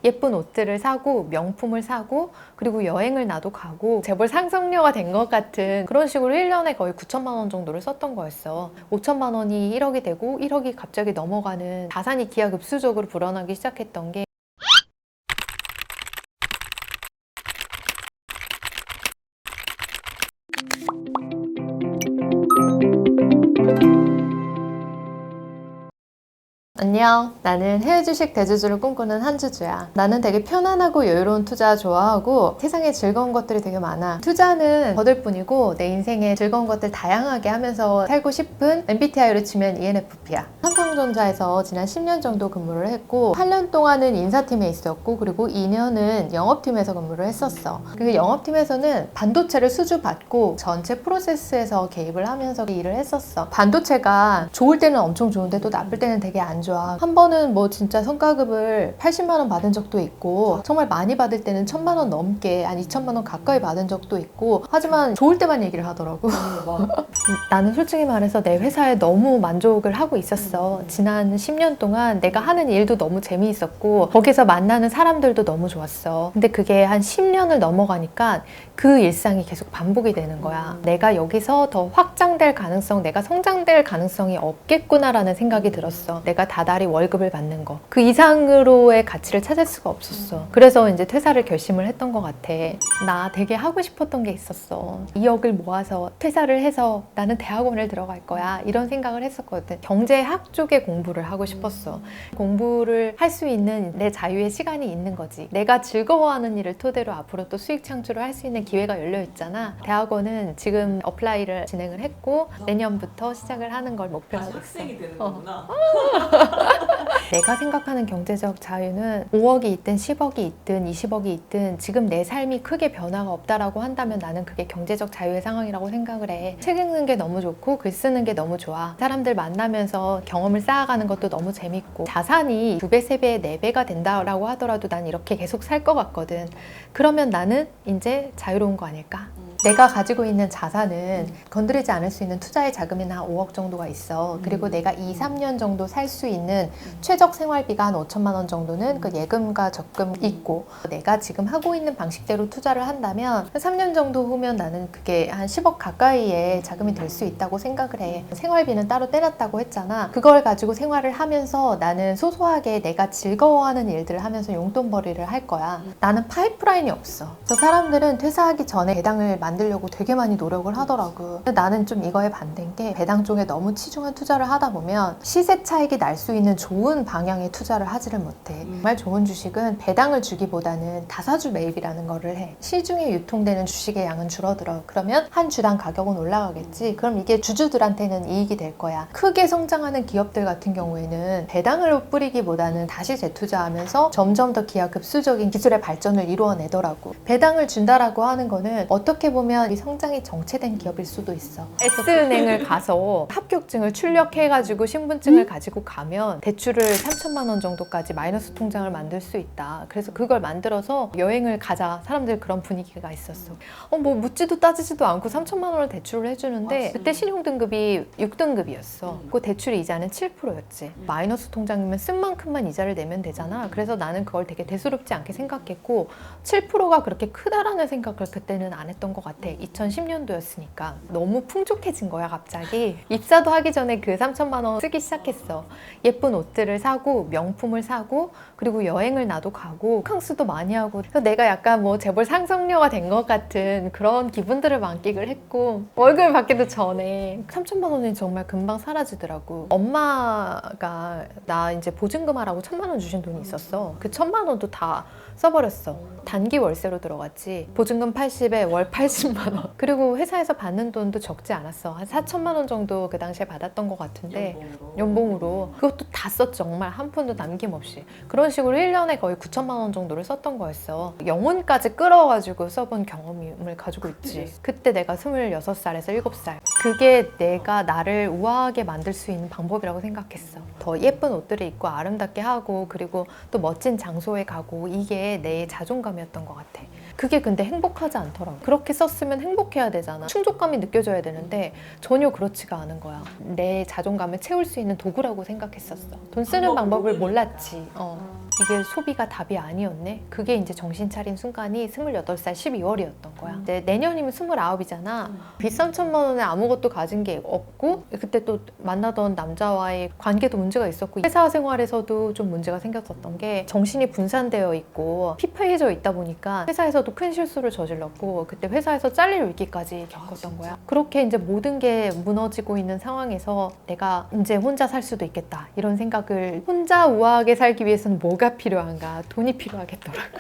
예쁜 옷들을 사고 명품을 사고 그리고 여행을 나도 가고 재벌 상속녀가 된 것 같은 그런 식으로 1년에 거의 9천만 원 정도를 썼던 거였어. 5천만 원이 1억이 되고 1억이 갑자기 넘어가는 자산이 기하급수적으로 불어나기 시작했던 게 안녕. 나는 해외주식 대주주를 꿈꾸는 한주주야. 나는 되게 편안하고 여유로운 투자 좋아하고 세상에 즐거운 것들이 되게 많아. 투자는 거들 뿐이고 내 인생에 즐거운 것들 다양하게 하면서 살고 싶은 MBTI로 치면 ENFP야. 삼성전자에서 지난 10년 정도 근무를 했고 8년 동안은 인사팀에 있었고 그리고 2년은 영업팀에서 근무를 했었어. 그 영업팀에서는 반도체를 수주받고 전체 프로세스에서 개입을 하면서 일을 했었어. 반도체가 좋을 때는 엄청 좋은데 또 나쁠 때는 되게 안 좋아. 한 번은 뭐 진짜 성과급을 80만 원 받은 적도 있고 정말 많이 받을 때는 1000만 원 넘게 한 2000만 원 가까이 받은 적도 있고 하지만 좋을 때만 얘기를 하더라고. 나는 솔직히 말해서 내 회사에 너무 만족을 하고 있었어. 지난 10년 동안 내가 하는 일도 너무 재미있었고 거기서 만나는 사람들도 너무 좋았어. 근데 그게 한 10년을 넘어가니까 그 일상이 계속 반복이 되는 거야. 내가 여기서 더 확장될 가능성, 내가 성장될 가능성이 없겠구나라는 생각이 들었어. 내가 다달이 월급을 받는 거. 그 이상으로의 가치를 찾을 수가 없었어. 그래서 이제 퇴사를 결심을 했던 것 같아. 나 되게 하고 싶었던 게 있었어. 2억을 모아서 퇴사를 해서 나는 대학원을 들어갈 거야. 이런 생각을 했었거든. 경제학 쪽에 공부를 하고 싶었어. 공부를 할 수 있는 내 자유의 시간이 있는 거지. 내가 즐거워하는 일을 토대로 앞으로 또 수익 창출을 할 수 있는 기회가 열려 있잖아. 대학원은 지금 어플라이를 진행을 했고 내년부터 시작을 하는 걸 목표로 하고 있어. 학생이 되는 거구나. 내가 생각하는 경제적 자유는 5억이 있든 10억이 있든 20억이 있든 지금 내 삶이 크게 변화가 없다라고 한다면 나는 그게 경제적 자유의 상황이라고 생각을 해. 책 읽는 게 너무 좋고 글 쓰는 게 너무 좋아. 사람들 만나면서 경험을 쌓아가는 것도 너무 재밌고 자산이 2배, 3배, 4배가 된다라고 하더라도 난 이렇게 계속 살 것 같거든. 그러면 나는 이제 자유로운 거 아닐까? 내가 가지고 있는 자산은 건드리지 않을 수 있는 투자의 자금이 한 5억 정도가 있어. 그리고 내가 2, 3년 정도 살 수 있는 최적 생활비가 한 5천만 원 정도는 그 예금과 적금 있고 내가 지금 하고 있는 방식대로 투자를 한다면 3년 정도 후면 나는 그게 한 10억 가까이의 자금이 될 수 있다고 생각을 해. 생활비는 따로 떼놨다고 했잖아. 그걸 가지고 생활을 하면서 나는 소소하게 내가 즐거워하는 일들을 하면서 용돈벌이를 할 거야. 나는 파이프라인이 없어. 저 사람들은 퇴사하기 전에 배당을 만들려고 되게 많이 노력을 하더라고. 근데 나는 좀 이거에 반대인 게 배당 쪽에 너무 치중한 투자를 하다 보면 시세 차익이 날 수 있는 좋은 방향의 투자를 하지를 못해. 정말 좋은 주식은 배당을 주기보다는 다사주 매입이라는 거를 해. 시중에 유통되는 주식의 양은 줄어들어. 그러면 한 주당 가격은 올라가겠지. 그럼 이게 주주들한테는 이익이 될 거야. 크게 성장하는 기업들 같은 경우에는 배당을 뿌리기보다는 다시 재투자하면서 점점 더 기하급수적인 기술의 발전을 이루어내더라고. 배당을 준다라고 하는 거는 어떻게 보면 이 성장이 정체된 기업일 수도 있어. S은행을 가서 합격증을 출력해가지고 신분증을 가지고 가면 대출을 3천만 원 정도까지 마이너스 통장을 만들 수 있다. 그래서 그걸 만들어서 여행을 가자. 사람들 그런 분위기가 있었어. 뭐 묻지도 따지지도 않고 3천만 원을 대출을 해주는데 그때 신용등급이 6등급이었어. 그 대출 이자는 7%였지. 마이너스 통장이면 쓴 만큼만 이자를 내면 되잖아. 그래서 나는 그걸 되게 대수롭지 않게 생각했고 7%가 그렇게 크다라는 생각을 그때는 안 했던 것 같아. 2010년도였으니까 너무 풍족해진 거야 갑자기. 입사도 하기 전에 그 3천만 원 쓰기 시작했어. 예쁜 옷들을 사고 명품을 사고 그리고 여행을 나도 가고 호캉스도 많이 하고 그래서 내가 약간 뭐 재벌 상속녀가 된 것 같은 그런 기분들을 만끽을 했고 월급을 받기도 전에 3천만 원이 정말 금방 사라지더라고. 엄마가 나 이제 보증금 하라고 1000만 원 주신 돈이 있었어. 그 1000만 원도 다 써버렸어. 단기 월세로 들어갔지. 보증금 80에 월 80만 원. 그리고 회사에서 받는 돈도 적지 않았어. 한 4천만 원 정도 그 당시에 받았던 것 같은데 연봉으로 그것도 다 썼죠. 정말 한 푼도 남김없이. 그런 식으로 1년에 거의 9천만 원 정도를 썼던 거였어. 영혼까지 끌어가지고 써본 경험을 가지고 있지. 그때 내가 26살에서 7살. 그게 내가 나를 우아하게 만들 수 있는 방법이라고 생각했어. 더 예쁜 옷들을 입고 아름답게 하고 그리고 또 멋진 장소에 가고 이게 내 자존감이었던 것 같아. 그게 근데 행복하지 않더라고. 그렇게 썼으면 행복해야 되잖아. 충족감이 느껴져야 되는데 전혀 그렇지가 않은 거야. 내 자존감을 채울 수 있는 도구라고 생각했었어. 돈 쓰는 방법을 몰랐지. 이게 소비가 답이 아니었네. 그게 이제 정신 차린 순간이 28살 12월이었던 거야. 이제 내년이면 29이잖아. 빚 3천만 원에 아무것도 가진 게 없고 그때 또 만나던 남자와의 관계도 문제가 있었고 회사 생활에서도 좀 문제가 생겼었던 게 정신이 분산되어 있고 피폐해져 있다 보니까 회사에서도 큰 실수를 저질렀고 그때 회사에서 잘릴 위기까지 겪었던 거야. 그렇게 이제 모든 게 무너지고 있는 상황에서 내가 이제 혼자 살 수도 있겠다 이런 생각을 혼자 우아하게 살기 위해서는 뭐가 필요한가? 돈이 필요하겠더라고.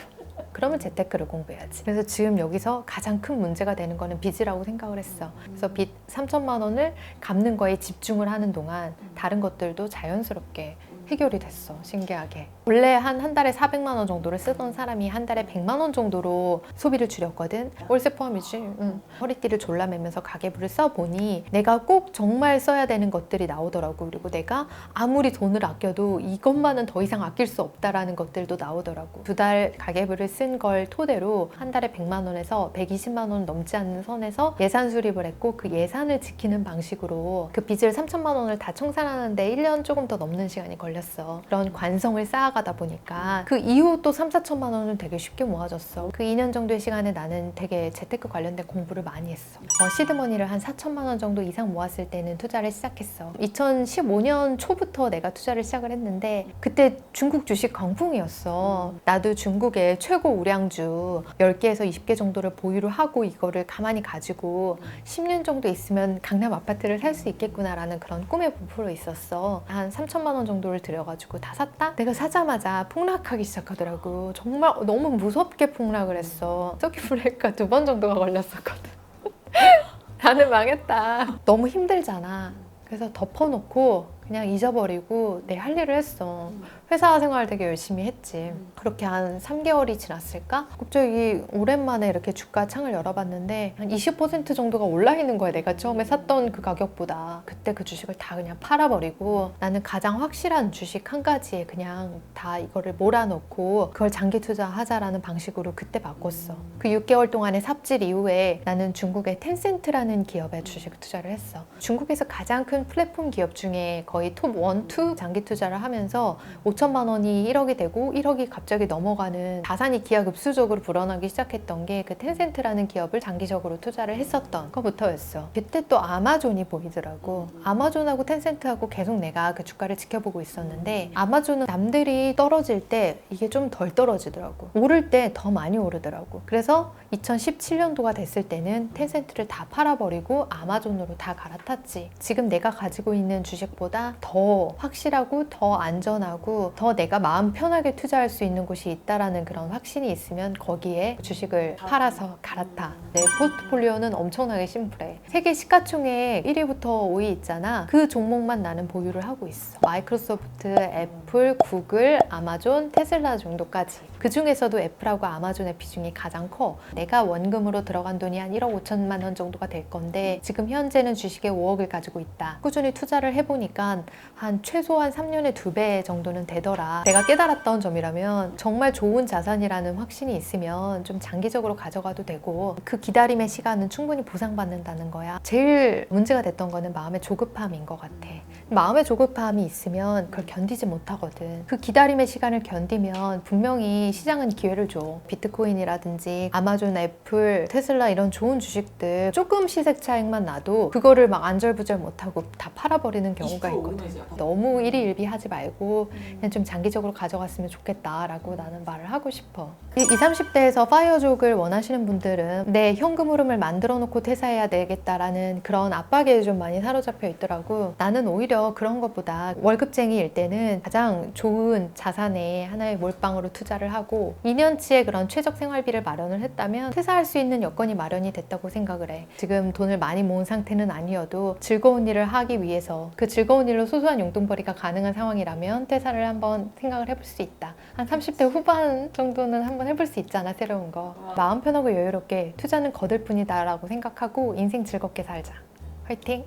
그러면 재테크를 공부해야지. 그래서 지금 여기서 가장 큰 문제가 되는 거는 빚이라고 생각을 했어. 그래서 빚 3천만 원을 갚는 거에 집중을 하는 동안 다른 것들도 자연스럽게 해결이 됐어. 신기하게. 원래 한 달에 400만 원 정도를 쓰던 사람이 한 달에 100만 원 정도로 소비를 줄였거든. 월세 포함이지. 허리띠를 졸라매면서 가계부를 써보니 내가 꼭 정말 써야 되는 것들이 나오더라고. 그리고 내가 아무리 돈을 아껴도 이것만은 더 이상 아낄 수 없다라는 것들도 나오더라고. 2달 가계부를 쓴 걸 토대로 한 달에 100만 원에서 120만 원 넘지 않는 선에서 예산 수립을 했고 그 예산을 지키는 방식으로 그 빚을 3천만 원을 다 청산하는데 1년 조금 더 넘는 시간이 걸렸어. 그런 관성을 쌓아가다 보니까 그 이후 또 3, 4천만 원은 되게 쉽게 모아졌어. 그 2년 정도의 시간에 나는 되게 재테크 관련된 공부를 많이 했어. 시드머니를 한 4천만 원 정도 이상 모았을 때는 투자를 시작했어. 2015년 초부터 내가 투자를 시작을 했는데 그때 중국 주식 광풍이었어. 나도 중국의 최고 우량주 10개에서 20개 정도를 보유를 하고 이거를 가만히 가지고 10년 정도 있으면 강남 아파트를 살 수 있겠구나라는 그런 꿈에 부풀어 있었어. 한 3천만 원 정도를 들여가지고 다 샀다? 내가 사자마자 폭락하기 시작하더라고. 정말 너무 무섭게 폭락을 했어. 서킷 브레이크가 2번 정도가 걸렸었거든. 나는 망했다. 너무 힘들잖아. 그래서 덮어놓고 그냥 잊어버리고 내 할 일을 했어. 회사 생활 되게 열심히 했지. 그렇게 한 3개월이 지났을까? 갑자기 오랜만에 이렇게 주가 창을 열어봤는데 한 20% 정도가 올라 있는 거야. 내가 처음에 샀던 그 가격보다. 그때 그 주식을 다 그냥 팔아버리고 나는 가장 확실한 주식 한 가지에 그냥 다 이거를 몰아넣고 그걸 장기 투자하자라는 방식으로 그때 바꿨어. 그 6개월 동안의 삽질 이후에 나는 중국의 텐센트라는 기업에 주식 투자를 했어. 중국에서 가장 큰 플랫폼 기업 중에 거의 톱 1, 2 장기 투자를 하면서 5천만 원이 1억이 되고 1억이 갑자기 넘어가는 자산이 기하급수적으로 불어나기 시작했던 게 그 텐센트라는 기업을 장기적으로 투자를 했었던 거부터였어. 그때 또 아마존이 보이더라고. 아마존하고 텐센트하고 계속 내가 그 주가를 지켜보고 있었는데 아마존은 남들이 떨어질 때 이게 좀 덜 떨어지더라고. 오를 때 더 많이 오르더라고. 그래서 2017년도가 됐을 때는 텐센트를 다 팔아버리고 아마존으로 다 갈아탔지. 지금 내가 가지고 있는 주식보다 더 확실하고 더 안전하고 더 내가 마음 편하게 투자할 수 있는 곳이 있다라는 그런 확신이 있으면 거기에 주식을 팔아서 갈아타. 내 포트폴리오는 엄청나게 심플해. 세계 시가총액 1위부터 5위 있잖아. 그 종목만 나는 보유를 하고 있어. 마이크로소프트, 애플, 구글, 아마존, 테슬라 정도까지. 그 중에서도 애플하고 아마존의 비중이 가장 커. 내가 원금으로 들어간 돈이 한 1억 5천만 원 정도가 될 건데 지금 현재는 주식에 5억을 가지고 있다. 꾸준히 투자를 해보니까 한 최소한 3년에 2배 정도는 되더라. 내가 깨달았던 점이라면 정말 좋은 자산이라는 확신이 있으면 좀 장기적으로 가져가도 되고 그 기다림의 시간은 충분히 보상받는다는 거야. 제일 문제가 됐던 거는 마음의 조급함인 것 같아. 마음의 조급함이 있으면 그걸 견디지 못하거든. 그 기다림의 시간을 견디면 분명히 시장은 기회를 줘. 비트코인이라든지 아마존, 애플, 테슬라 이런 좋은 주식들 조금 시세 차익만 나도 그거를 막 안절부절 못하고 다 팔아버리는 경우가 있거든. 너무 일희일비하지 말고 그냥 좀 장기적으로 가져갔으면 좋겠다라고 나는 말을 하고 싶어. 20, 30대에서 파이어족을 원하시는 분들은 내 현금 흐름을 만들어 놓고 퇴사해야 되겠다라는 그런 압박에 좀 많이 사로잡혀 있더라고. 나는 오히려 그런 것보다 월급쟁이일 때는 가장 좋은 자산에 하나의 몰빵으로 투자를 하고 2년치의 그런 최적 생활비를 마련을 했다면 퇴사할 수 있는 여건이 마련이 됐다고 생각을 해. 지금 돈을 많이 모은 상태는 아니어도 즐거운 일을 하기 위해서 그 즐거운 일로 소소한 용돈벌이가 가능한 상황이라면 퇴사를 한번 생각을 해볼 수 있다. 한 30대 후반 정도는 한번 해볼 수 있잖아, 새로운 거. 마음 편하고 여유롭게 투자는 거들 뿐이다 라고 생각하고 인생 즐겁게 살자. 화이팅!